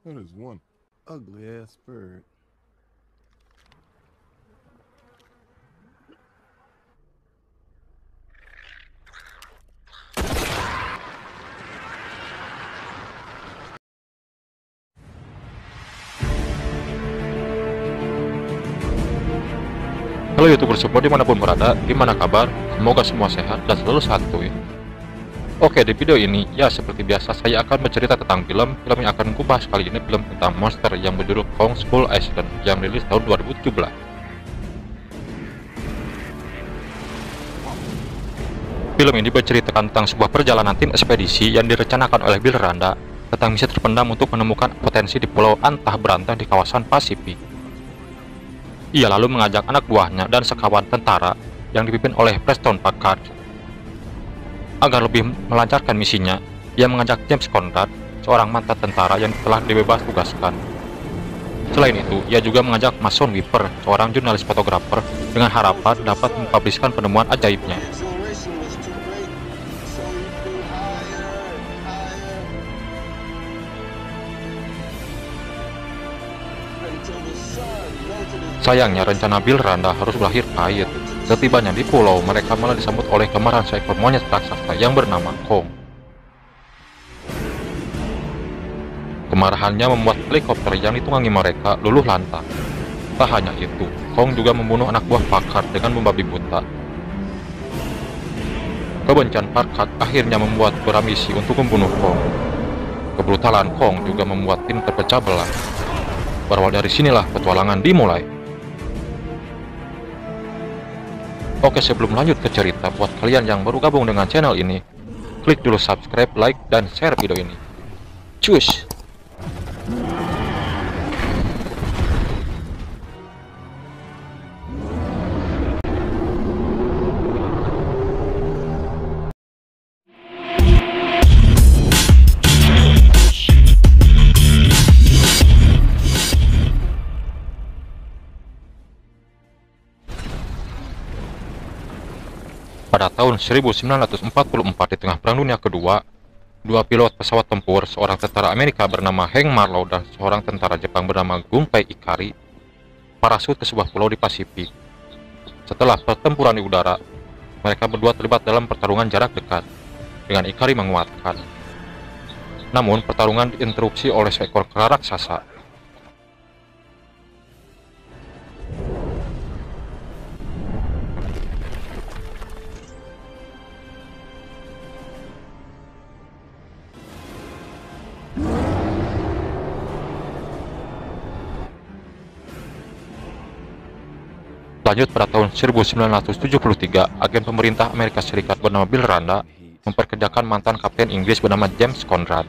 That is one ugly ass bird. Halo YouTuber semua dimanapun berada, gimana kabar? Semoga semua sehat dan selalu santuy. Oke, di video ini, ya seperti biasa saya akan bercerita tentang film yang akan kubahas kali ini film tentang monster yang berjudul Kong Skull Island yang rilis tahun 2017. Film ini berceritakan tentang sebuah perjalanan tim ekspedisi yang direncanakan oleh Bill Randa tentang misi terpendam untuk menemukan potensi di pulau antah berantah di kawasan Pasifik. Ia lalu mengajak anak buahnya dan sekawan tentara yang dipimpin oleh Preston Packard. Agar lebih melancarkan misinya, ia mengajak James Conrad, seorang mantan tentara yang telah dibebas tugaskan. Selain itu, ia juga mengajak Mason Weaver, seorang jurnalis fotografer, dengan harapan dapat mempubliskan penemuan ajaibnya. Sayangnya, rencana Bill Randa harus berakhir pahit. Setibanya di pulau, mereka malah disambut oleh kemarahan seekor monyet raksasa yang bernama Kong. Kemarahannya membuat helikopter yang ditunggangi mereka luluh lantak. Tak hanya itu, Kong juga membunuh anak buah Packard dengan membabi buta. Kebencian Packard akhirnya membuat berambisi untuk membunuh Kong. Kebrutalan Kong juga membuat tim terpecah belah. Berawal dari sinilah petualangan dimulai. Oke, sebelum lanjut ke cerita, buat kalian yang baru gabung dengan channel ini, klik dulu subscribe, like, dan share video ini. Cus! Pada tahun 1944 di tengah Perang Dunia Kedua, dua pilot pesawat tempur, seorang tentara Amerika bernama Hank Marlowe dan seorang tentara Jepang bernama Gunpei Ikari, parasut ke sebuah pulau di Pasifik. Setelah pertempuran di udara, mereka berdua terlibat dalam pertarungan jarak dekat, dengan Ikari menguatkan. Namun, pertarungan diinterupsi oleh seekor kera raksasa. Lanjut, pada tahun 1973, agen pemerintah Amerika Serikat bernama Bill Randa memperkerjakan mantan kapten Inggris bernama James Conrad.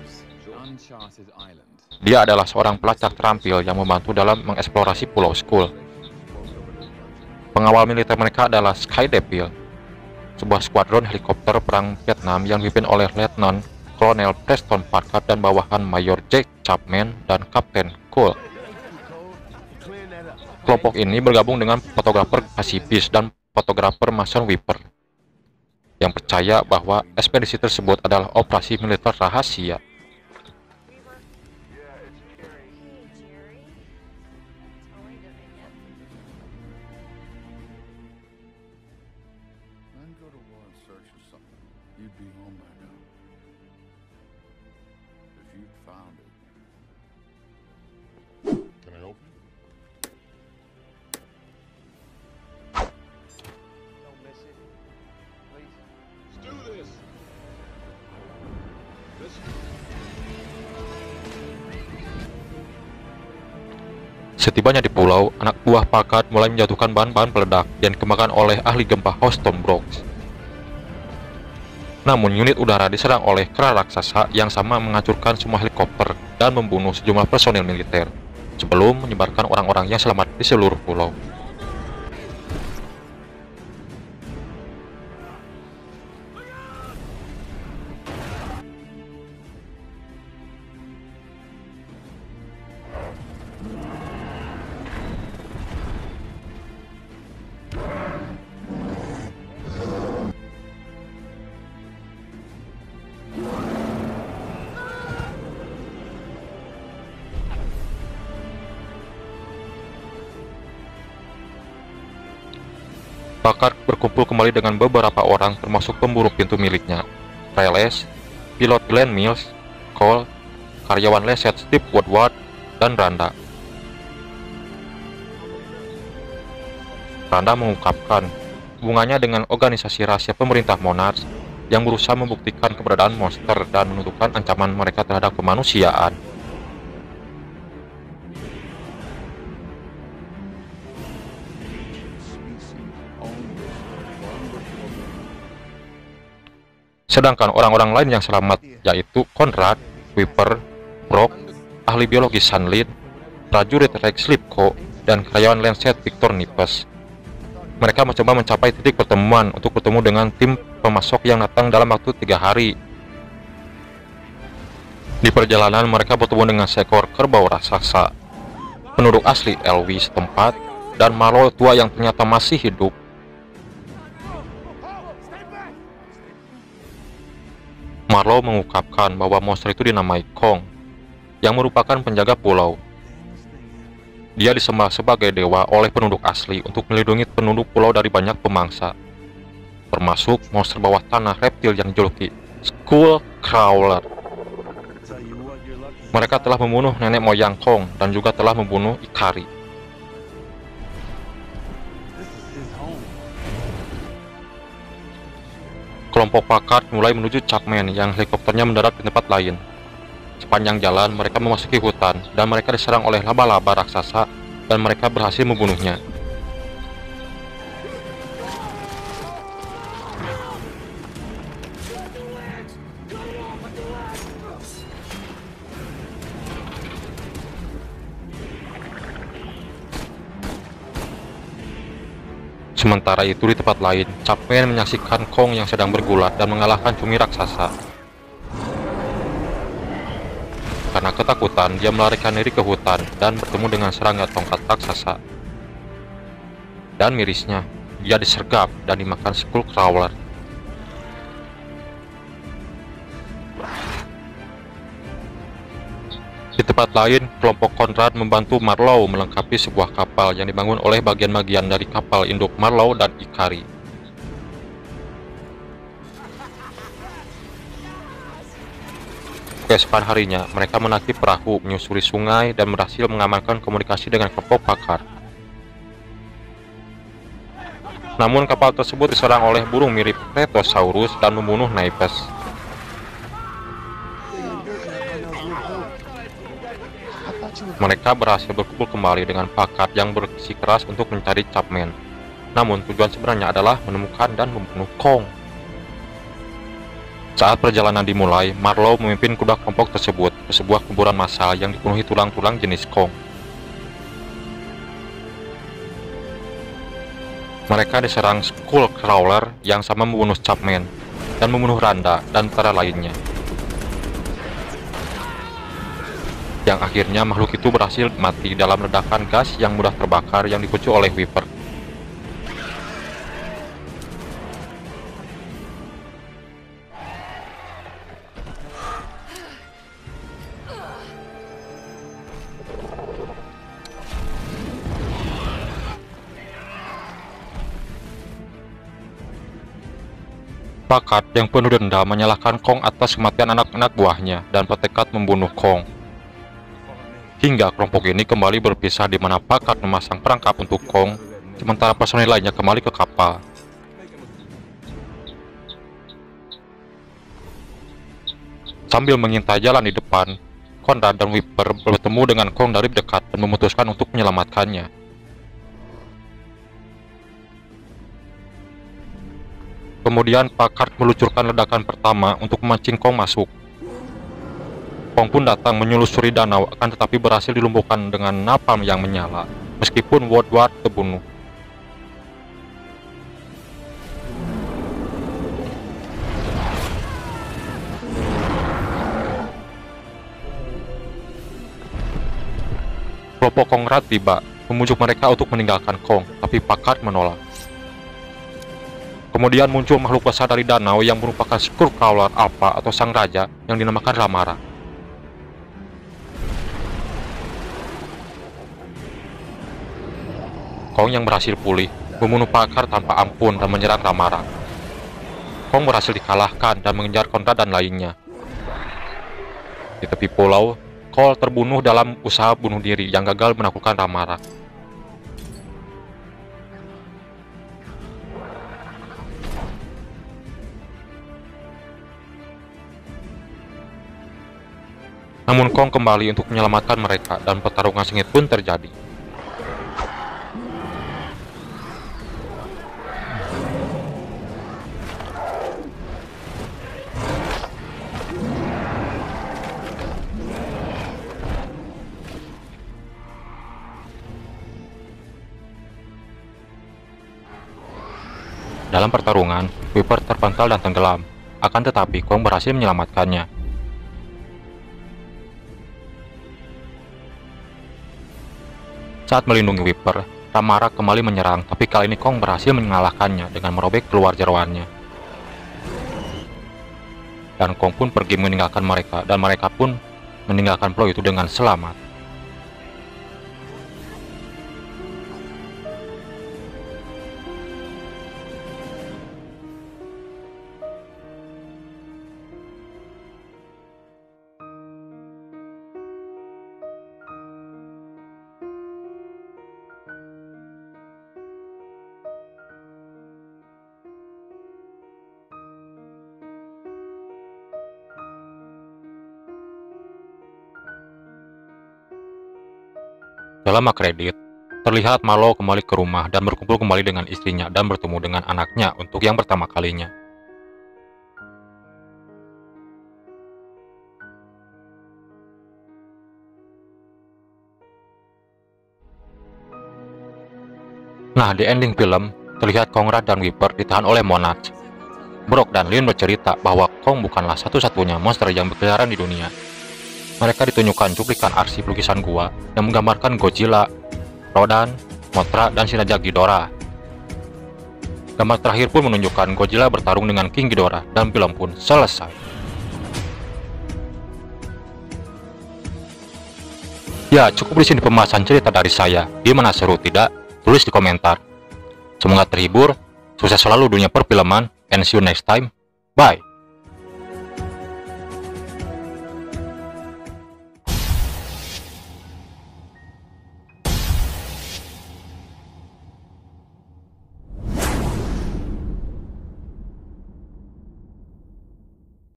Dia adalah seorang pelacak terampil yang membantu dalam mengeksplorasi Pulau Skull. Pengawal militer mereka adalah Sky Devil, sebuah skuadron helikopter perang Vietnam yang dipimpin oleh Letnan Kolonel Preston Packard dan bawahan Mayor Jack Chapman dan Kapten Cole. Kelompok ini bergabung dengan fotografer pasifis dan fotografer Mason Weaver yang percaya bahwa ekspedisi tersebut adalah operasi militer rahasia. Setibanya di pulau, anak buah Packard mulai menjatuhkan bahan-bahan peledak yang dikembangkan oleh ahli gempa Houston Brooks. Namun, unit udara diserang oleh kera raksasa yang sama menghancurkan semua helikopter dan membunuh sejumlah personil militer, sebelum menyebarkan orang-orang yang selamat di seluruh pulau. Packard berkumpul kembali dengan beberapa orang termasuk pemburu pintu miliknya, Reyes, pilot Glenn Mills, Cole, karyawan Leset Steve Woodward, dan Randa. Randa mengungkapkan hubungannya dengan organisasi rahasia pemerintah Monarch yang berusaha membuktikan keberadaan monster dan menentukan ancaman mereka terhadap kemanusiaan. Sedangkan orang-orang lain yang selamat yaitu Conrad, Wiper, Brock, ahli biologi Sunlit, prajurit Rex Lipko, dan karyawan Lancet Victor Nippes. Mereka mencoba mencapai titik pertemuan untuk bertemu dengan tim pemasok yang datang dalam waktu 3 hari. Di perjalanan mereka bertemu dengan seekor kerbau raksasa, penduduk asli Elwi setempat, dan Marlowe tua yang ternyata masih hidup. Marlowe mengungkapkan bahwa monster itu dinamai Kong, yang merupakan penjaga pulau. Dia disembah sebagai dewa oleh penduduk asli untuk melindungi penduduk pulau dari banyak pemangsa, termasuk monster bawah tanah reptil yang dijuluki Skullcrawler. Mereka telah membunuh nenek moyang Kong dan juga telah membunuh Ikari. Kelompok Packard mulai menuju Chapman yang helikopternya mendarat di tempat lain. Sepanjang jalan mereka memasuki hutan dan mereka diserang oleh laba-laba raksasa dan mereka berhasil membunuhnya. Sementara itu di tempat lain, Chapman menyaksikan Kong yang sedang bergulat dan mengalahkan cumi raksasa. Karena ketakutan, dia melarikan diri ke hutan dan bertemu dengan serangga tongkat raksasa. Dan mirisnya, dia disergap dan dimakan Skullcrawler. Di tempat lain, kelompok Conrad membantu Marlowe melengkapi sebuah kapal yang dibangun oleh bagian-bagian dari kapal induk Marlowe dan Ikari. Keesokan harinya, mereka menaiki perahu, menyusuri sungai, dan berhasil mengamankan komunikasi dengan kelompok Packard. Namun kapal tersebut diserang oleh burung mirip Kretosaurus dan membunuh Nippes. Mereka berhasil berkumpul kembali dengan Packard yang bersikeras untuk mencari Chapman. Namun tujuan sebenarnya adalah menemukan dan membunuh Kong. Saat perjalanan dimulai, Marlowe memimpin kuda kelompok tersebut ke sebuah kuburan massal yang dipenuhi tulang-tulang jenis Kong. Mereka diserang Skullcrawler yang sama membunuh Chapman dan membunuh Randa dan para lainnya. Yang akhirnya makhluk itu berhasil mati dalam ledakan gas yang mudah terbakar yang dipicu oleh Wiper. Packard yang penuh dendam menyalahkan Kong atas kematian anak-anak buahnya dan bertekad membunuh Kong. Hingga kelompok ini kembali berpisah di mana Packard memasang perangkap untuk Kong, sementara personil lainnya kembali ke kapal. Sambil mengintai jalan di depan, Conrad dan Wiper bertemu dengan Kong dari dekat dan memutuskan untuk menyelamatkannya. Kemudian Packard meluncurkan ledakan pertama untuk memancing Kong masuk. Kong pun datang menyelusuri danau, akan tetapi berhasil dilumpuhkan dengan napalm yang menyala, meskipun Woodward terbunuh. Kelompok Conrad tiba, memujuk mereka untuk meninggalkan Kong, tapi Packard menolak. Kemudian muncul makhluk besar dari danau yang merupakan Skullcrawler Alpha atau Sang Raja yang dinamakan Ramara. Kong yang berhasil pulih membunuh Pakar tanpa ampun dan menyerang Ramarang. Kong berhasil dikalahkan dan mengejar Conrad dan lainnya. Di tepi pulau, Cole terbunuh dalam usaha bunuh diri yang gagal menaklukkan Ramarang. Namun Kong kembali untuk menyelamatkan mereka dan pertarungan sengit pun terjadi. Dalam pertarungan, Viper terpental dan tenggelam, akan tetapi Kong berhasil menyelamatkannya. Saat melindungi Viper, Ramarang kembali menyerang, tapi kali ini Kong berhasil mengalahkannya dengan merobek keluar jeroannya. Dan Kong pun pergi meninggalkan mereka, dan mereka pun meninggalkan pulau itu dengan selamat. Dalam kredit, terlihat Malo kembali ke rumah dan berkumpul kembali dengan istrinya dan bertemu dengan anaknya untuk yang pertama kalinya. Nah, di ending film, terlihat Conrad dan Viper ditahan oleh Monarch. Brock dan Lynn bercerita bahwa Kong bukanlah satu-satunya monster yang berkeliaran di dunia. Mereka ditunjukkan cuplikan arsip lukisan gua yang menggambarkan Godzilla, Rodan, Mothra, dan si Raja Ghidorah. Gambar terakhir pun menunjukkan Godzilla bertarung dengan King Ghidorah dan film pun selesai. Ya, cukup di sini pembahasan cerita dari saya. Gimana, seru tidak? Tulis di komentar. Semoga terhibur, sukses selalu dunia perfilman, and see you next time. Bye.